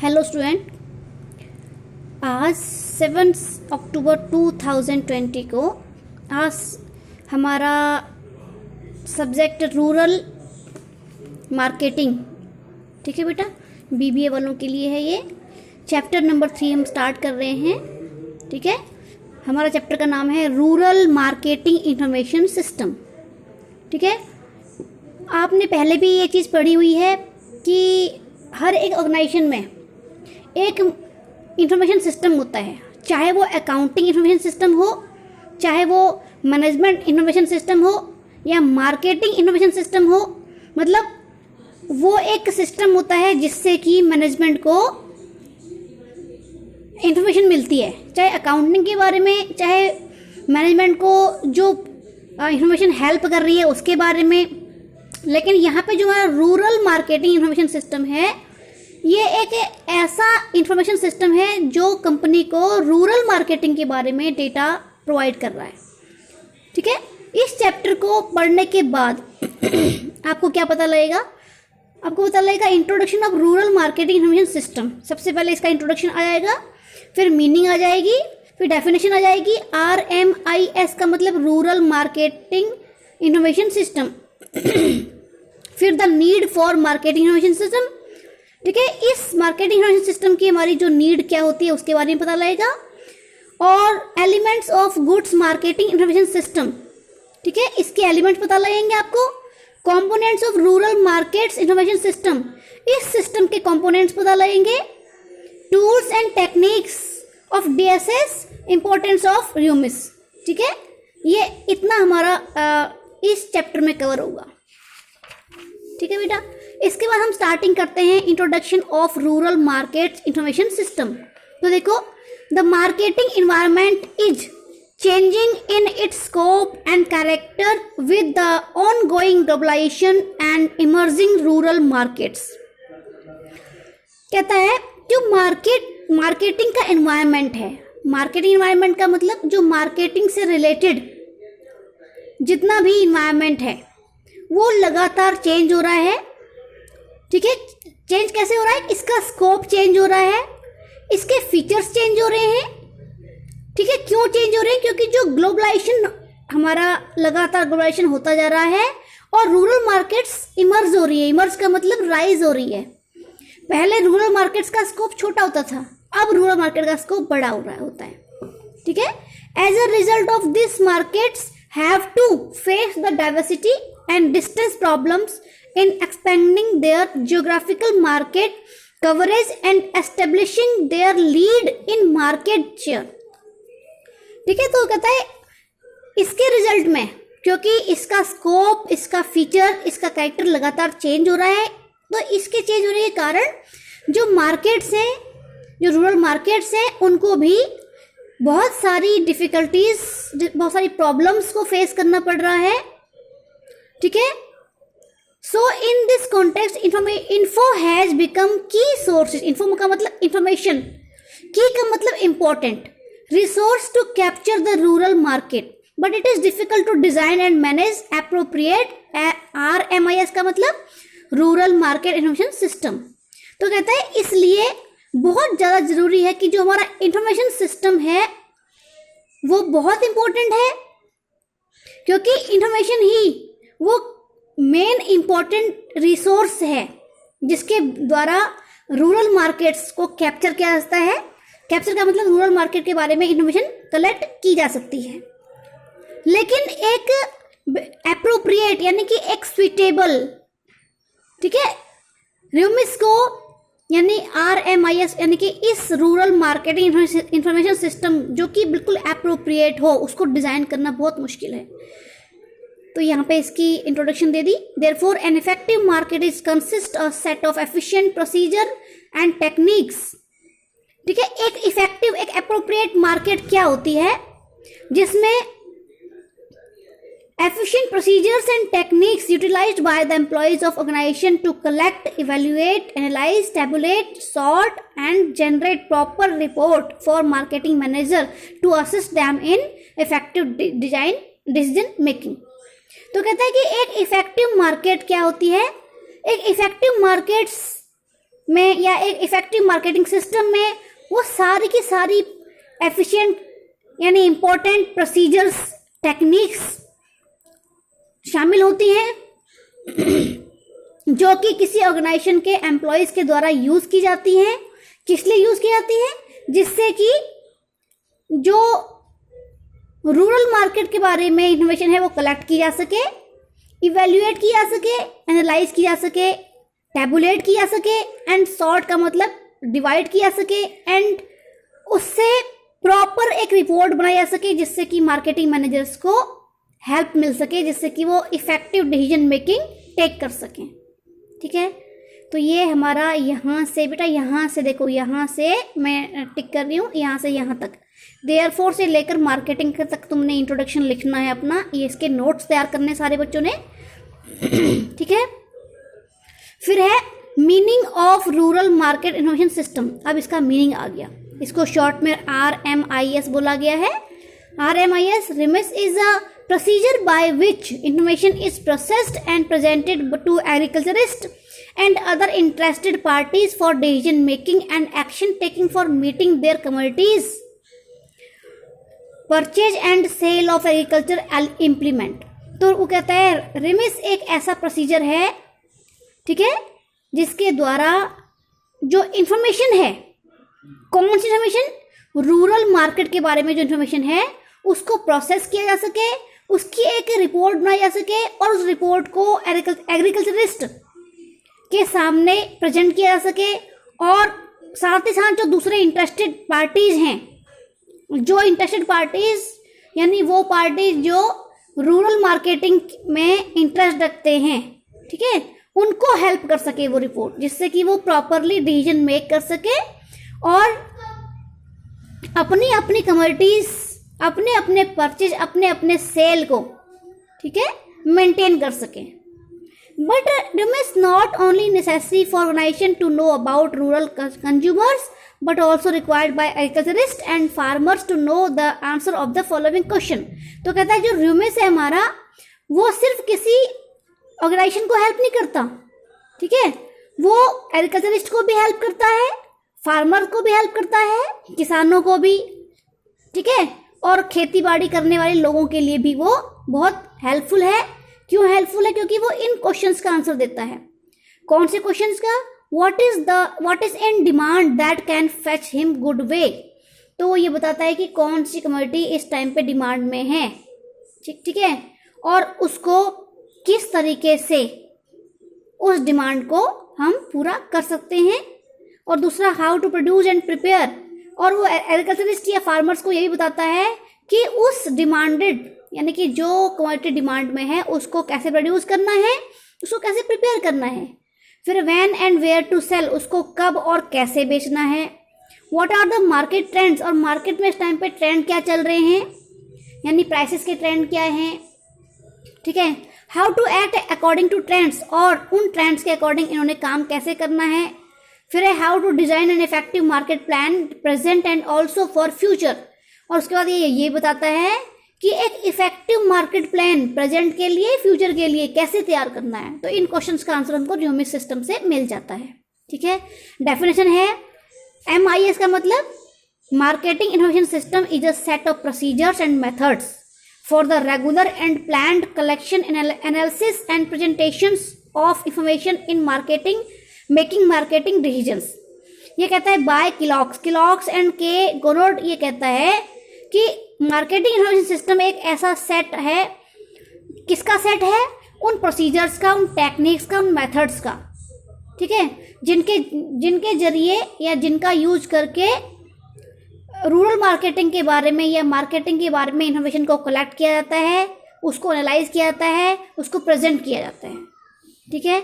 Hello student, आज 7 अक्टूबर 2020 को आज हमारा सब्जेक्ट रूरल मार्केटिंग, ठीक है बेटा, बीबीए वालों के लिए है। ये चैप्टर नंबर 3 हम स्टार्ट कर रहे हैं। ठीक है, हमारा चैप्टर का नाम है रूरल मार्केटिंग इंफॉर्मेशन सिस्टम। ठीक है, आपने पहले भी ये चीज़ पढ़ी हुई है कि हर एक ऑर्गेनाइजेशन में एक इंफॉर्मेशन सिस्टम होता है, चाहे वो अकाउंटिंग इंफॉर्मेशन सिस्टम हो, चाहे वो मैनेजमेंट इंफॉर्मेशन सिस्टम हो या मार्केटिंग इंफॉर्मेशन सिस्टम हो। मतलब वो एक सिस्टम होता है जिससे कि मैनेजमेंट को इंफॉर्मेशन मिलती है, चाहे अकाउंटिंग के बारे में, चाहे मैनेजमेंट को जो इंफॉर्मेशन हेल्प कर रही है उसके बारे में। लेकिन यहाँ पे जो हमारा रूरल मार्केटिंग इंफॉर्मेशन सिस्टम है, ये एक ऐसा इंफॉर्मेशन सिस्टम है जो कंपनी को रूरल मार्केटिंग के बारे में डेटा प्रोवाइड कर रहा है। ठीक है, इस चैप्टर को पढ़ने के बाद आपको क्या पता लगेगा? आपको पता लगेगा introduction of rural marketing information system. सबसे पहले इसका इंट्रोडक्शन आ जाएगा, फिर मीनिंग आ जाएगी, फिर डेफिनेशन आ जाएगी। RMIS का मतलब रूरल मार्केटिंग इंफॉर्मेशन सिस्टम। फिर the need for marketing information system. ठीक है, इस मार्केटिंग इंफॉर्मेशन सिस्टम की हमारी जो नीड क्या होती है उसके बारे में पता लगेगा। और elements of goods marketing information system, ठीक है, इसके एलिमेंट्स पता लगेंगे आपको। Components of rural markets information system, इस सिस्टम के कंपोनेंट्स पता लगेंगे। Tools and techniques of DSS, importance of र्यूमिस। ठीक है, ये इतना हमारा इस चैप्टर में कवर होगा। ठीक है बेटा, इसके बाद हम स्टार्टिंग करते हैं introduction of rural market information system. तो देखो, the marketing environment is changing in its scope and character with the ongoing globalisation and emerging rural markets. कहता है जो मार्केटिंग का एनवायरनमेंट है, मार्केटिंग एनवायरनमेंट का मतलब जो मार्केटिंग से रिलेटेड जितना भी इन्वायरमेंट है वो लगातार चेंज हो रहा है। ठीक है, चेंज कैसे हो रहा है? इसका स्कोप चेंज हो रहा है, इसके फीचर्स चेंज हो रहे हैं। ठीक है, क्यों चेंज हो रहे हैं? क्योंकि जो ग्लोबलाइजेशन हमारा लगातार ग्लोबलाइजेशन होता जा रहा है और रूरल मार्केट्स इमर्ज हो रही है। इमर्ज का मतलब राइज हो रही है। पहले रूरल मार्केट्स का स्कोप छोटा होता था, अब रूरल मार्केट का स्कोप बड़ा हो रहा होता है। ठीक है, as a result of this markets have to face the diversity and distance problems in expanding their geographical market coverage and establishing their lead in market share। ठीक है, तो कहता है इसके रिजल्ट में, क्योंकि इसका स्कोप, इसका फीचर, इसका कैरेक्टर लगातार चेंज हो रहा है, तो इसके चेंज होने के कारण जो मार्केट्स हैं, जो रूरल मार्केट्स हैं, उनको भी बहुत सारी डिफिकल्टीज, बहुत सारी प्रॉब्लम्स को फेस करना पड़ रहा है। ठीक है, so in this context info has become key sources. Info का मतलब इंफॉर्मेशन, की का मतलब important resource to capture the rural market, but it is difficult to design and manage appropriate. RMIS का मतलब रूरल मार्केट इंफॉर्मेशन सिस्टम। तो कहता है इसलिए बहुत ज़्यादा ज़रूरी है कि जो हमारा इंफॉर्मेशन सिस्टम है वो बहुत इम्पोर्टेंट है, क्योंकि इंफॉर्मेशन ही वो मेन इम्पोर्टेंट रिसोर्स है जिसके द्वारा रूरल मार्केट्स को कैप्चर किया जाता है। कैप्चर का मतलब रूरल मार्केट के बारे में इंफॉर्मेशन कलेक्ट की जा सकती है। लेकिन एक एप्रोप्रिएट यानी कि एक स्वीटेबल, ठीक है, र्यूमिस को यानी RMIS यानी कि इस रूरल मार्केटिंग इंफॉर्मेशन सिस्टम जो कि बिल्कुल एप्रोप्रिएट हो, उसको डिज़ाइन करना बहुत मुश्किल है। तो यहाँ पे इसकी introduction they the. Therefore N effective market is consist a set of efficient procedure and techniques. ठीक है, एक इफेक्टिव, एक एप्रोप्रिएट मार्केट क्या होती है? जिसमें efficient procedures and techniques utilized by the employees of organization to collect, evaluate, analyze, tabulate, sort and generate proper report for marketing manager to assist them in effective decision making। तो कहता है कि एक effective market क्या होती है? एक effective markets में या एक इफेक्टिव मार्केटिंग सिस्टम में वो सारी की सारी एफिशिएंट यानी इंपॉर्टेंट प्रोसीजर्स, टेक्निक्स शामिल होती हैं जो कि किसी ऑर्गेनाइजेशन के एम्प्लॉयज के द्वारा यूज की जाती हैं। किस लिए यूज की जाती है? जिससे कि जो रूरल मार्केट के बारे में इंफॉर्मेशन है वो कलेक्ट की जा सके, इवेल्युएट की जा सके, एनालाइज की जा सके, टैबुलेट की जा सके एंड सॉर्ट का मतलब डिवाइड किया जा सके एंड उससे प्रॉपर एक रिपोर्ट बनाई जा सके जिससे कि मार्केटिंग मैनेजर्स को हेल्प मिल सके, जिससे कि वो इफेक्टिव डिसीजन मेकिंग टेक कर सकें। ठीक है, तो ये हमारा यहाँ से बेटा, यहाँ से देखो, यहाँ से मैं टिक कर रही हूँ, यहाँ से यहाँ तक, देयरफॉर से लेकर मार्केटिंग तक तुमने इंट्रोडक्शन लिखना है अपना। ये इसके नोट्स तैयार करने सारे बच्चों ने। ठीक है, फिर है meaning of rural market innovation system. अब इसका मीनिंग आ गया, इसको शॉर्ट में RMIS बोला गया है। RMIS, remiss is a procedure by which information is processed and presented to agriculturists and other interested parties for decision making and action taking for meeting their commodities, purchase and sale of agriculture implement। तो वो कहता है remiss एक ऐसा procedure है, ठीक है, जिसके द्वारा जो इंफॉर्मेशन है, कौन सी इंफॉर्मेशन, रूरल मार्केट के बारे में जो इंफॉर्मेशन है उसको प्रोसेस किया जा सके, उसकी एक रिपोर्ट बनाई जा सके और उस रिपोर्ट को एग्रीकल्चरिस्ट के सामने प्रेजेंट किया जा सके और साथ ही साथ जो दूसरे इंटरेस्टेड पार्टीज हैं, जो इंटरेस्टेड पार्टीज यानी वो पार्टीज जो रूरल मार्केटिंग में इंटरेस्ट रखते हैं, ठीक है, उनको हेल्प कर सके वो रिपोर्ट, जिससे कि वो प्रॉपरली डिसीजन मेक कर सके और अपनी अपनी कमोडिटीज, अपने अपने परचेज, अपने अपने सेल को, ठीक है, मेंटेन कर सके। But it is not only necessary for organization to know about rural consumers but also required by agriculturists and farmers to know the answer of the following question। तो कहता है जो RUMIS है हमारा, वो सिर्फ किसी ऑर्गेनाइजेशन को हेल्प नहीं करता, ठीक है, वो एग्रीकल्चरिस्ट को भी हेल्प करता है, फार्मर को भी हेल्प करता है, किसानों को भी, ठीक है, और खेती बाड़ी करने वाले लोगों के लिए भी वो बहुत हेल्पफुल है। क्यों हेल्पफुल है? क्योंकि वो इन क्वेश्चंस का आंसर देता है। कौन से क्वेश्चंस का? What is in demand that can fetch him good way. तो वो ये बताता है कि कौन सी कमोडिटी इस टाइम पे डिमांड में है, ठीक है, और उसको किस तरीके से उस डिमांड को हम पूरा कर सकते हैं। और दूसरा how to produce and prepare, और वो एग्रीकल्चरिस्ट या फार्मर्स को ये भी बताता है कि उस डिमांडेड यानी कि जो क्वांटिटी डिमांड में है उसको कैसे प्रोड्यूस करना है, उसको कैसे प्रिपेयर करना है। फिर when and where to sell, उसको कब और कैसे बेचना है। What are the market trends, और मार्केट में इस टाइम पे ट्रेंड क्या चल रहे हैं, यानी प्राइसेस के ट्रेंड क्या हैं, ठीक है। How to act according to trends, और उन ट्रेंड्स के अकॉर्डिंग इन्होंने काम कैसे करना है। फिर है how to design an effective market plan present and also for future, और उसके बाद ये बताता है कि एक इफेक्टिव मार्केट प्लान प्रेजेंट के लिए, फ्यूचर के लिए कैसे तैयार करना है। तो इन क्वेश्चंस का आंसर हमको RUMIS सिस्टम से मिल जाता है, ठीक है। डेफिनेशन है MIS का मतलब marketing innovation system is a set of procedures and methods for the regular and planned collection, analysis and presentations of information in marketing, making marketing decisions. ये कहता है बाय किलॉक्स एंड के गोनोड, ये कहता है कि मार्केटिंग इनोवेशन सिस्टम एक ऐसा सेट है, किसका सेट है, उन प्रोसीजर्स का, उन टेक्निक्स का, उन मेथड्स का, ठीक है, जिनके जरिए या जिनका यूज करके रूरल मार्केटिंग के बारे में या मार्केटिंग के बारे में इन्फॉर्मेशन को कलेक्ट किया जाता है, उसको एनालाइज किया जाता है, उसको प्रेजेंट किया जाता है, ठीक है।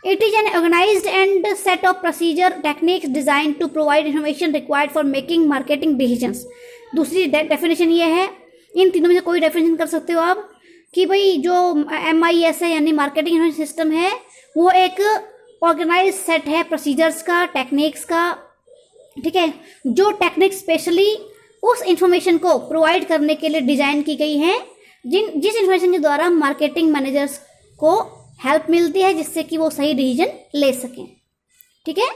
It is an organized and set of procedure techniques designed to provide information required for making marketing decisions। दूसरी डेफिनेशन ये है, इन तीनों में से कोई डेफिनेशन कर सकते हो आप, कि भाई जो MIS है यानी मार्केटिंग इन्फॉर्मेशन सिस्टम है, वो एक ऑर्गेनाइज सेट है प्रोसीजर्स का, टेक्निक्स का, ठीक है, जो टेक्निक्स स्पेशली उस इंफॉर्मेशन को प्रोवाइड करने के लिए डिजाइन की गई हैं, जिस इंफॉर्मेशन के द्वारा मार्केटिंग मैनेजर्स को हेल्प मिलती है, जिससे कि वो सही डिसीजन ले सकें, ठीक है।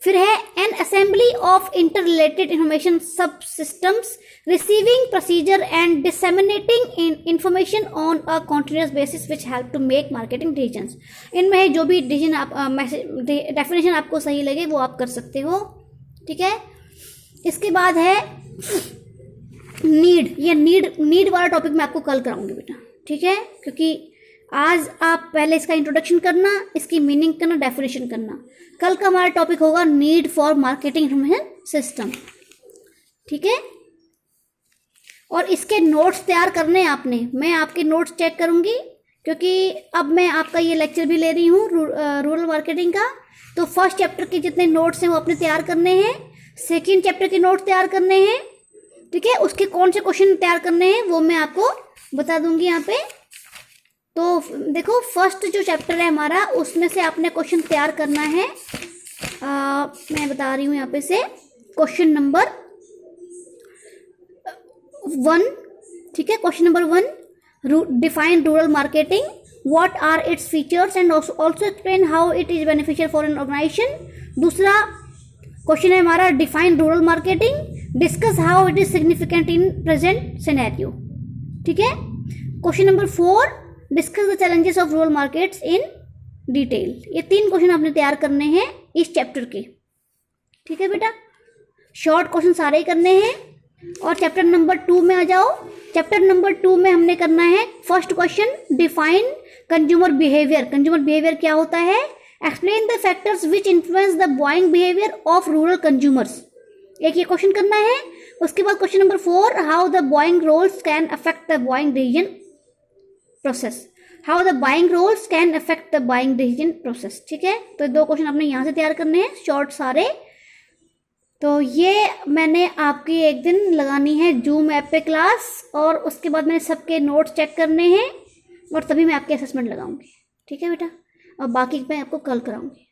फिर है an assembly of inter related information sub systems receiving procedure and disseminating information on a continuous basis which help to make marketing decisions. इनमें जो भी डिसीजन आप डेफिनेशन आपको सही लगे वो आप कर सकते हो, ठीक है। इसके बाद है नीड। ये नीड वाला टॉपिक मैं आपको कल कराऊंगी बेटा, ठीक है, क्योंकि आज आप पहले इसका इंट्रोडक्शन करना, इसकी मीनिंग करना, डेफिनेशन करना। कल का हमारा टॉपिक होगा need for marketing information system, ठीक है। और इसके नोट्स तैयार करने आपने, मैं आपके नोट्स चेक करूंगी क्योंकि अब मैं आपका ये लेक्चर भी ले रही हूँ रूरल मार्केटिंग का। तो फर्स्ट चैप्टर के जितने नोट्स हैं वो आपने तैयार करने हैं, सेकेंड चैप्टर के नोट्स तैयार करने हैं, ठीक है। उसके कौन से क्वेश्चन तैयार करने हैं वो मैं आपको बता दूंगी यहाँ पे। तो देखो फर्स्ट जो चैप्टर है हमारा उसमें से आपने क्वेश्चन तैयार करना है। मैं बता रही हूँ यहाँ पे से क्वेश्चन नंबर 1, ठीक है। Question number 1, define rural marketing, what are its features and also explain how it is beneficial for an organisation. दूसरा क्वेश्चन है हमारा define rural marketing, discuss how it is significant in present scenario, ठीक है। Question number 4, discuss the challenges of rural markets in detail. ये 3 question आपने तैयार करने हैं इस चैप्टर के, ठीक है बेटा। शॉर्ट क्वेश्चन सारे ही करने हैं। और चैप्टर नंबर 2 में आ जाओ। चैप्टर नंबर 2 में हमने करना है first question, define consumer behaviour. Consumer behaviour क्या होता है? Explain the factors which influence the buying behaviour of rural consumers. एक ये क्वेश्चन करना है। उसके बाद question number 4, how the buying roles can affect the buying decision process. How the buying roles can affect the buying decision process, ठीक है। तो 2 question आपने यहाँ से तैयार करने हैं, शॉर्ट सारे। तो ये मैंने आपकी एक दिन लगानी है जूम ऐप पे क्लास, और उसके बाद मैंने सबके नोट्स चेक करने हैं और तभी मैं आपके असेसमेंट लगाऊंगी, ठीक है बेटा। और बाकी मैं आपको कल कराऊंगी।